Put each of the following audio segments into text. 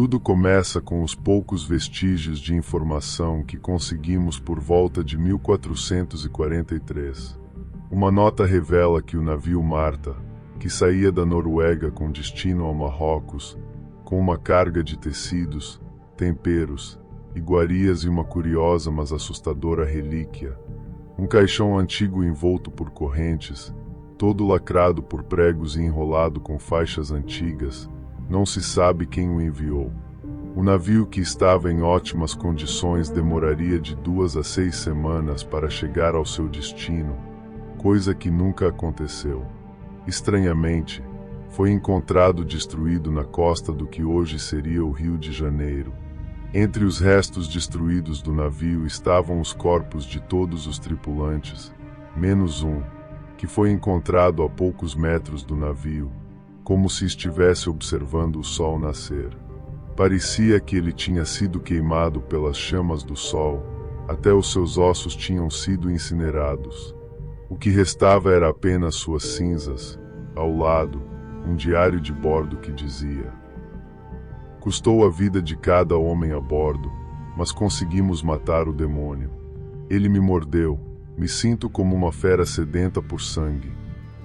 Tudo começa com os poucos vestígios de informação que conseguimos por volta de 1443. Uma nota revela que o navio Marta, que saía da Noruega com destino ao Marrocos, com uma carga de tecidos, temperos, iguarias e uma curiosa mas assustadora relíquia, um caixão antigo envolto por correntes, todo lacrado por pregos e enrolado com faixas antigas, não se sabe quem o enviou. O navio, que estava em ótimas condições, demoraria de 2 a 6 semanas para chegar ao seu destino, coisa que nunca aconteceu. Estranhamente, foi encontrado destruído na costa do que hoje seria o Rio de Janeiro. Entre os restos destruídos do navio estavam os corpos de todos os tripulantes, menos um, que foi encontrado a poucos metros do navio, como se estivesse observando o sol nascer. Parecia que ele tinha sido queimado pelas chamas do sol, até os seus ossos tinham sido incinerados. O que restava era apenas suas cinzas. Ao lado, um diário de bordo que dizia: "Custou a vida de cada homem a bordo, mas conseguimos matar o demônio. Ele me mordeu, me sinto como uma fera sedenta por sangue.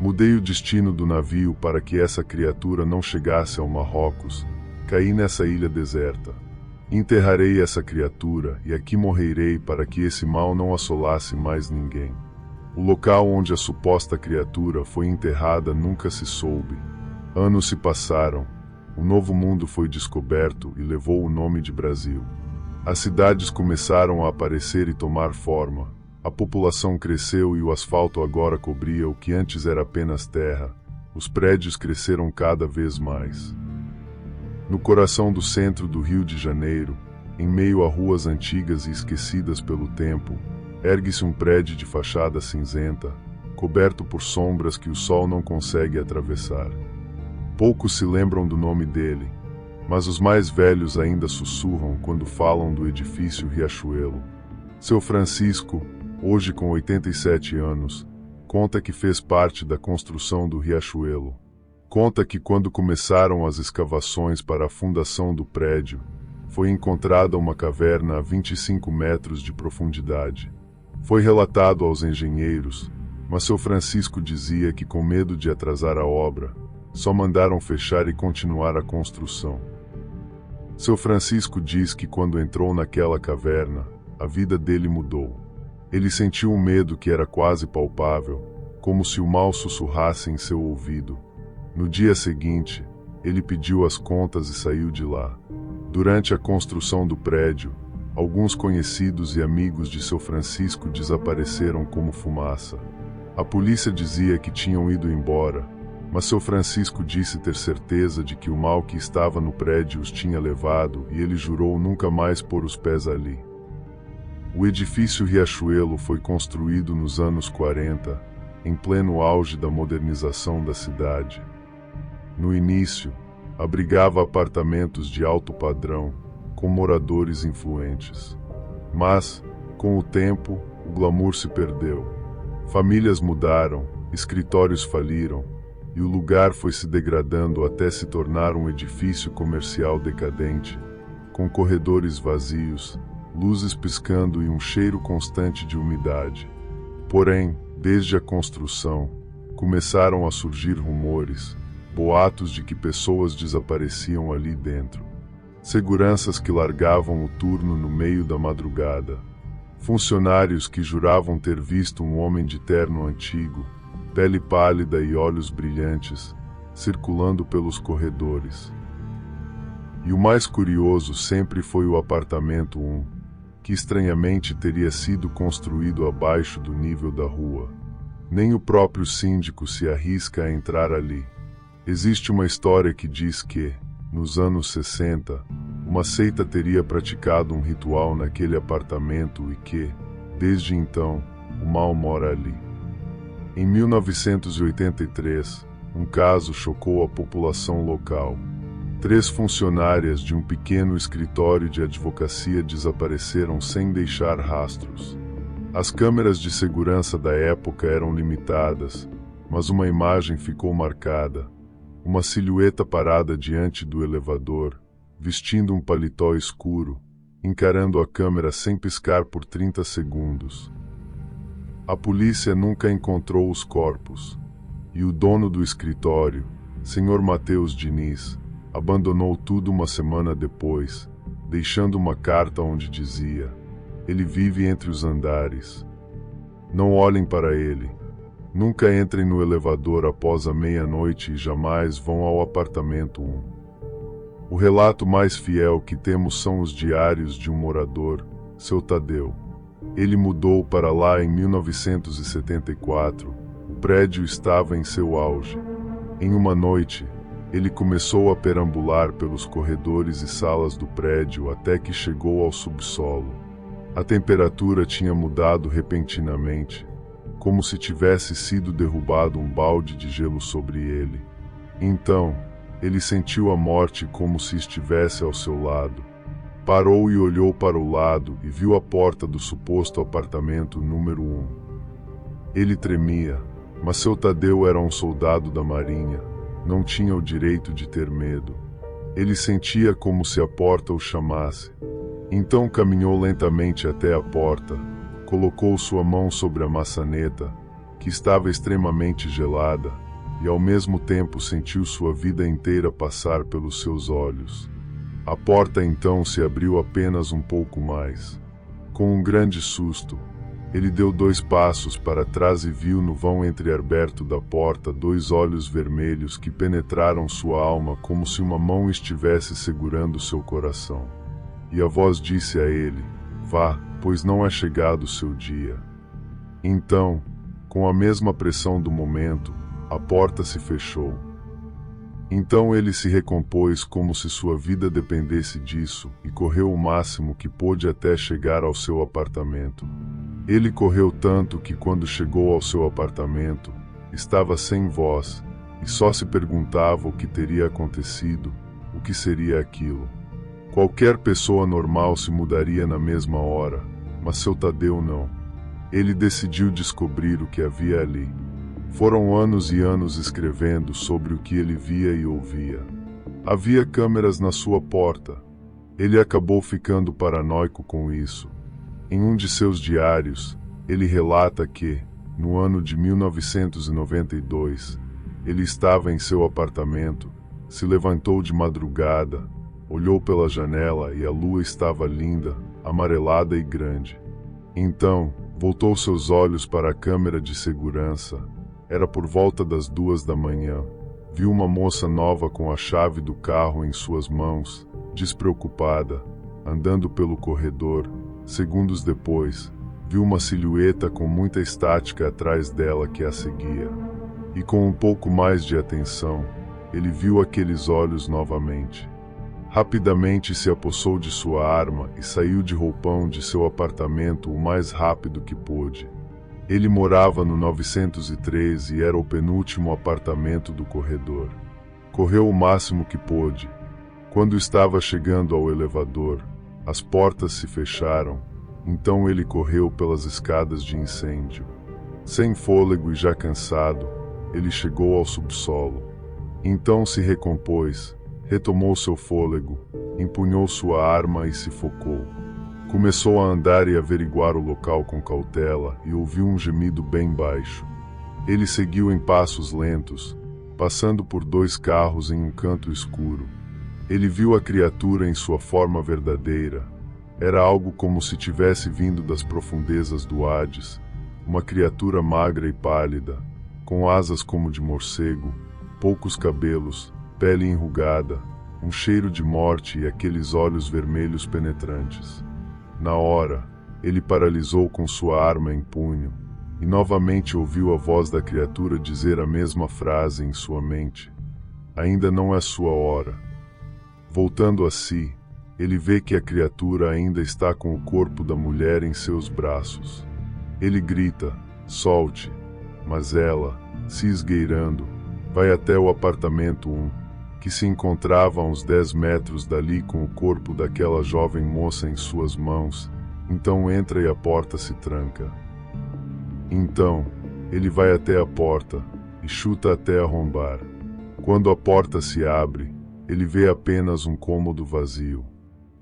Mudei o destino do navio para que essa criatura não chegasse ao Marrocos. Caí nessa ilha deserta. Enterrarei essa criatura e aqui morrerei para que esse mal não assolasse mais ninguém." O local onde a suposta criatura foi enterrada nunca se soube. Anos se passaram. O novo mundo foi descoberto e levou o nome de Brasil. As cidades começaram a aparecer e tomar forma. A população cresceu e o asfalto agora cobria o que antes era apenas terra. Os prédios cresceram cada vez mais. No coração do centro do Rio de Janeiro, em meio a ruas antigas e esquecidas pelo tempo, ergue-se um prédio de fachada cinzenta, coberto por sombras que o sol não consegue atravessar. Poucos se lembram do nome dele, mas os mais velhos ainda sussurram quando falam do edifício Riachuelo. Seu Francisco, hoje com 87 anos, conta que fez parte da construção do Riachuelo. Conta que quando começaram as escavações para a fundação do prédio, foi encontrada uma caverna a 25 metros de profundidade. Foi relatado aos engenheiros, mas seu Francisco dizia que, com medo de atrasar a obra, só mandaram fechar e continuar a construção. Seu Francisco diz que quando entrou naquela caverna, a vida dele mudou. Ele sentiu um medo que era quase palpável, como se o mal sussurrasse em seu ouvido. No dia seguinte, ele pediu as contas e saiu de lá. Durante a construção do prédio, alguns conhecidos e amigos de seu Francisco desapareceram como fumaça. A polícia dizia que tinham ido embora, mas seu Francisco disse ter certeza de que o mal que estava no prédio os tinha levado e ele jurou nunca mais pôr os pés ali. O edifício Riachuelo foi construído nos anos 40, em pleno auge da modernização da cidade. No início, abrigava apartamentos de alto padrão, com moradores influentes. Mas, com o tempo, o glamour se perdeu. Famílias mudaram, escritórios faliram, e o lugar foi se degradando até se tornar um edifício comercial decadente, com corredores vazios, luzes piscando e um cheiro constante de umidade. Porém, desde a construção, começaram a surgir rumores, boatos de que pessoas desapareciam ali dentro. Seguranças que largavam o turno no meio da madrugada. Funcionários que juravam ter visto um homem de terno antigo, pele pálida e olhos brilhantes, circulando pelos corredores. E o mais curioso sempre foi o apartamento 1, que estranhamente teria sido construído abaixo do nível da rua. Nem o próprio síndico se arrisca a entrar ali. Existe uma história que diz que, nos anos 60, uma seita teria praticado um ritual naquele apartamento e que, desde então, o mal mora ali. Em 1983, um caso chocou a população local. 3 funcionárias de um pequeno escritório de advocacia desapareceram sem deixar rastros. As câmeras de segurança da época eram limitadas, mas uma imagem ficou marcada. Uma silhueta parada diante do elevador, vestindo um paletó escuro, encarando a câmera sem piscar por 30 segundos. A polícia nunca encontrou os corpos, e o dono do escritório, Sr. Matheus Diniz, abandonou tudo uma semana depois, deixando uma carta onde dizia: "Ele vive entre os andares. Não olhem para ele. Nunca entrem no elevador após a meia-noite e jamais vão ao apartamento 1. O relato mais fiel que temos são os diários de um morador, seu Tadeu. Ele mudou para lá em 1974. O prédio estava em seu auge. Em uma noite, ele começou a perambular pelos corredores e salas do prédio até que chegou ao subsolo. A temperatura tinha mudado repentinamente, como se tivesse sido derrubado um balde de gelo sobre ele. Então, ele sentiu a morte como se estivesse ao seu lado. Parou e olhou para o lado e viu a porta do suposto apartamento número 1. Ele tremia, mas seu Tadeu era um soldado da Marinha. Não tinha o direito de ter medo. Ele sentia como se a porta o chamasse. Então caminhou lentamente até a porta, colocou sua mão sobre a maçaneta, que estava extremamente gelada, e ao mesmo tempo sentiu sua vida inteira passar pelos seus olhos. A porta então se abriu apenas um pouco mais. Com um grande susto, ele deu 2 passos para trás e viu no vão entreaberto da porta 2 olhos vermelhos que penetraram sua alma como se uma mão estivesse segurando seu coração. E a voz disse a ele: "Vá, pois não é chegado o seu dia." Então, com a mesma pressão do momento, a porta se fechou. Então ele se recompôs como se sua vida dependesse disso e correu o máximo que pôde até chegar ao seu apartamento. Ele correu tanto que quando chegou ao seu apartamento, estava sem voz e só se perguntava o que teria acontecido, o que seria aquilo. Qualquer pessoa normal se mudaria na mesma hora, mas seu Tadeu não. Ele decidiu descobrir o que havia ali. Foram anos e anos escrevendo sobre o que ele via e ouvia. Havia câmeras na sua porta. Ele acabou ficando paranoico com isso. Em um de seus diários, ele relata que, no ano de 1992, ele estava em seu apartamento, se levantou de madrugada, olhou pela janela e a lua estava linda, amarelada e grande. Então, voltou seus olhos para a câmera de segurança. Era por volta das 2 da manhã. Viu uma moça nova com a chave do carro em suas mãos, despreocupada, andando pelo corredor. Segundos depois, viu uma silhueta com muita estática atrás dela que a seguia. E com um pouco mais de atenção, ele viu aqueles olhos novamente. Rapidamente se apossou de sua arma e saiu de roupão de seu apartamento o mais rápido que pôde. Ele morava no 903 e era o penúltimo apartamento do corredor. Correu o máximo que pôde. Quando estava chegando ao elevador, as portas se fecharam, então ele correu pelas escadas de incêndio. Sem fôlego e já cansado, ele chegou ao subsolo. Então se recompôs, retomou seu fôlego, empunhou sua arma e se focou. Começou a andar e averiguar o local com cautela e ouviu um gemido bem baixo. Ele seguiu em passos lentos, passando por 2 carros em um canto escuro. Ele viu a criatura em sua forma verdadeira. Era algo como se tivesse vindo das profundezas do Hades, uma criatura magra e pálida, com asas como de morcego, poucos cabelos, pele enrugada, um cheiro de morte e aqueles olhos vermelhos penetrantes. Na hora, ele paralisou com sua arma em punho, e novamente ouviu a voz da criatura dizer a mesma frase em sua mente: "Ainda não é sua hora." Voltando a si, ele vê que a criatura ainda está com o corpo da mulher em seus braços. Ele grita: "Solte!" Mas ela, se esgueirando, vai até o apartamento 1, que se encontrava a uns 10 metros dali com o corpo daquela jovem moça em suas mãos. Então entra e a porta se tranca. Então, ele vai até a porta e chuta até arrombar. Quando a porta se abre, ele vê apenas um cômodo vazio.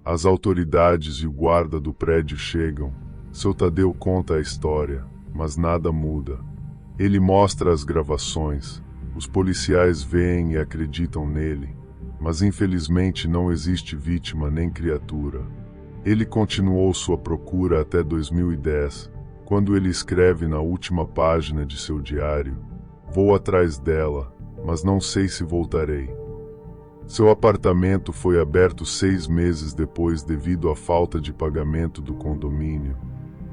As autoridades e o guarda do prédio chegam. Seu Tadeu conta a história, mas nada muda. Ele mostra as gravações. Os policiais veem e acreditam nele, mas infelizmente não existe vítima nem criatura. Ele continuou sua procura até 2010, quando ele escreve na última página de seu diário: "Vou atrás dela, mas não sei se voltarei." Seu apartamento foi aberto 6 meses depois devido à falta de pagamento do condomínio,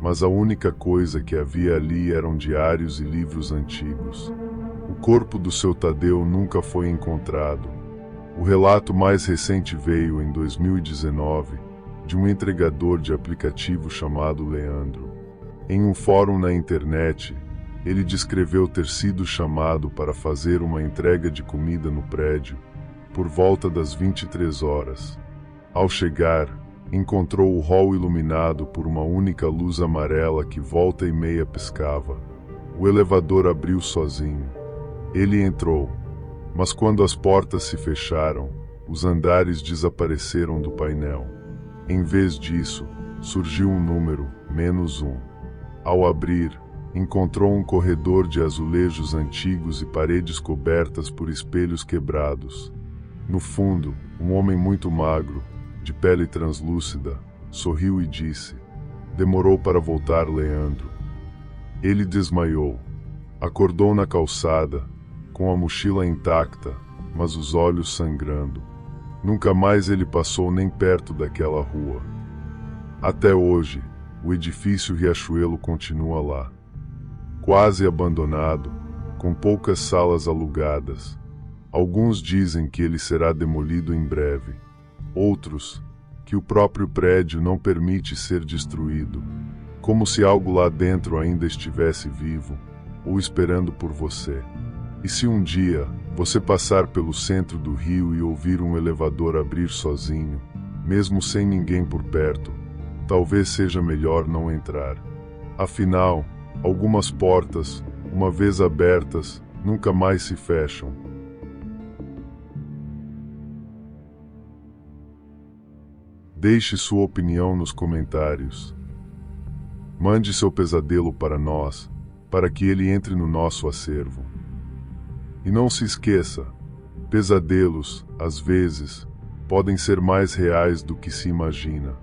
mas a única coisa que havia ali eram diários e livros antigos. O corpo do seu Tadeu nunca foi encontrado. O relato mais recente veio em 2019, de um entregador de aplicativo chamado Leandro. Em um fórum na internet, ele descreveu ter sido chamado para fazer uma entrega de comida no prédio, por volta das 23 horas. Ao chegar, encontrou o hall iluminado por uma única luz amarela que volta e meia piscava. O elevador abriu sozinho. Ele entrou, mas quando as portas se fecharam, os andares desapareceram do painel. Em vez disso, surgiu um número, -1. Ao abrir, encontrou um corredor de azulejos antigos e paredes cobertas por espelhos quebrados. No fundo, um homem muito magro, de pele translúcida, sorriu e disse: "Demorou para voltar, Leandro." Ele desmaiou. Acordou na calçada, com a mochila intacta, mas os olhos sangrando. Nunca mais ele passou nem perto daquela rua. Até hoje, o edifício Riachuelo continua lá, quase abandonado, com poucas salas alugadas. Alguns dizem que ele será demolido em breve. Outros, que o próprio prédio não permite ser destruído, como se algo lá dentro ainda estivesse vivo, ou esperando por você. E se um dia você passar pelo centro do Rio e ouvir um elevador abrir sozinho, mesmo sem ninguém por perto, talvez seja melhor não entrar. Afinal, algumas portas, uma vez abertas, nunca mais se fecham. Deixe sua opinião nos comentários. Mande seu pesadelo para nós, para que ele entre no nosso acervo. E não se esqueça, pesadelos, às vezes, podem ser mais reais do que se imagina.